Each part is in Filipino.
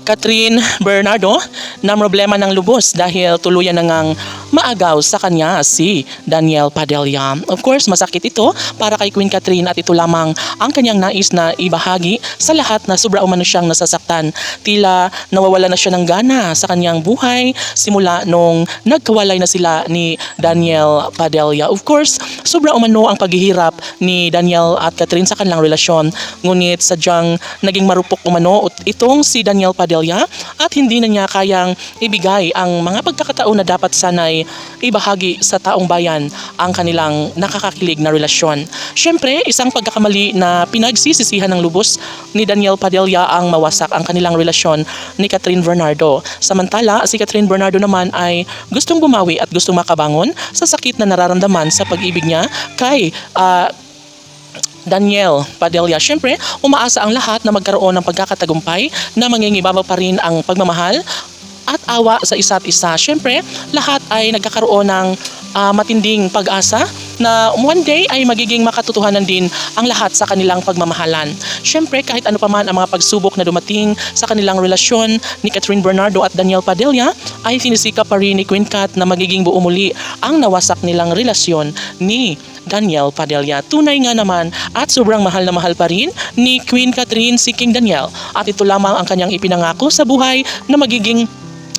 Catherine Bernardo na problema ng lubos dahil tuluyan na ngang maagaw sa kanya si Daniel Padilla. Of course, masakit ito para kay Queen Catherine at ito lamang ang kanyang nais na ibahagi sa lahat na sobra umano siyang nasasaktan. Tila nawawala na siya ng gana sa kanyang buhay simula nung nagkawalay na sila ni Daniel Padilla. Of course, sobra umano ang paghihirap ni Daniel at Catherine sa kanilang relasyon. Ngunit sadyang naging marupok umano itong si Daniel Padilla at hindi na niya kayang ibigay ang mga pagkakataon na dapat sanay ibahagi sa taong bayan ang kanilang nakakakilig na relasyon. Siyempre, isang pagkakamali na pinagsisisihan ng lubos ni Daniel Padilla ang mawasak ang kanilang relasyon ni Catherine Bernardo. Samantala, si Catherine Bernardo naman ay gustong bumawi at gustong makabangon sa sakit na nararamdaman sa pag-ibig niya kay Daniel Padilla. Siyempre, umaasa ang lahat na magkaroon ng pagkakatagumpay na mangingibabaw pa rin ang pagmamahal at awa sa isa't isa. Siyempre, lahat ay nagkakaroon ng matinding pag-asa na one day ay magiging makatotohanan din ang lahat sa kanilang pagmamahalan. Siyempre, kahit ano pa man ang mga pagsubok na dumating sa kanilang relasyon ni Catherine Bernardo at Daniel Padilla, ay sinisika pa rin ni Queen Cat na magiging buo muli ang nawasak nilang relasyon ni Daniel Padilla. Tunay nga naman at sobrang mahal na mahal pa rin ni Queen Catherine si King Daniel at ito lamang ang kanyang ipinangako sa buhay na magiging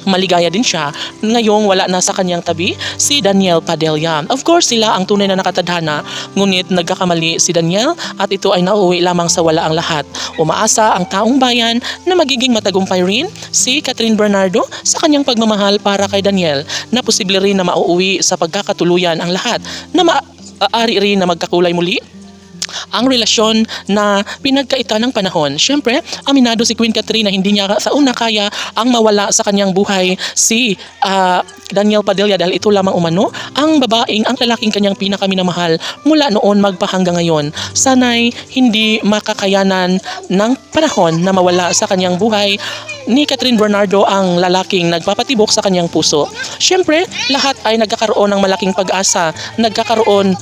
maligaya din siya ngayong wala na sa kanyang tabi si Daniel Padilla. Of course, sila ang tunay na nakatadhana, ngunit nagkakamali si Daniel at ito ay nauwi lamang sa wala ang lahat. Umaasa ang taong bayan na magiging matagumpay rin si Catherine Bernardo sa kanyang pagmamahal para kay Daniel na posible rin na mauuwi sa pagkakatuluyan ang lahat na maaari rin na magkakulay muli ang relasyon na pinagkaita ng panahon. Siyempre, aminado si Queen Catherine na hindi niya sa una kaya ang mawala sa kanyang buhay si Daniel Padilla dahil ito lamang umano ang lalaking kanyang pinakaminamahal mula noon magpahanggang ngayon. Sana'y hindi makakayanan ng panahon na mawala sa kanyang buhay ni Catherine Bernardo ang lalaking nagpapatibok sa kanyang puso. Siyempre, lahat ay nagkakaroon ng malaking pag-asa, nagkakaroon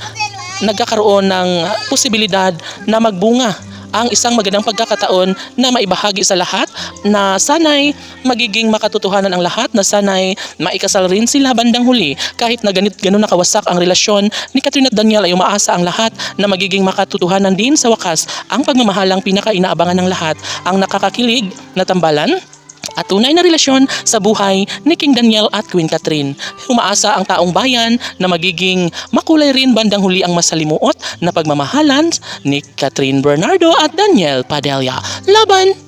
ng posibilidad na magbunga ang isang magandang pagkakataon na maibahagi sa lahat na sana'y magiging makatotohanan ang lahat na sana'y maikasal rin sila bandang huli kahit na ganun nakawasak ang relasyon ni Catherine at Daniel ay umaasa ang lahat na magiging makatotohanan din sa wakas ang pagmamahalang pinaka-inaabangan ng lahat ang nakakakilig na tambalan at tunay na relasyon sa buhay ni King Daniel at Queen Catherine. Umaasa ang taong bayan na magiging makulay rin bandang huli ang masalimuot na pagmamahalan ni Catherine Bernardo at Daniel Padilla. Laban!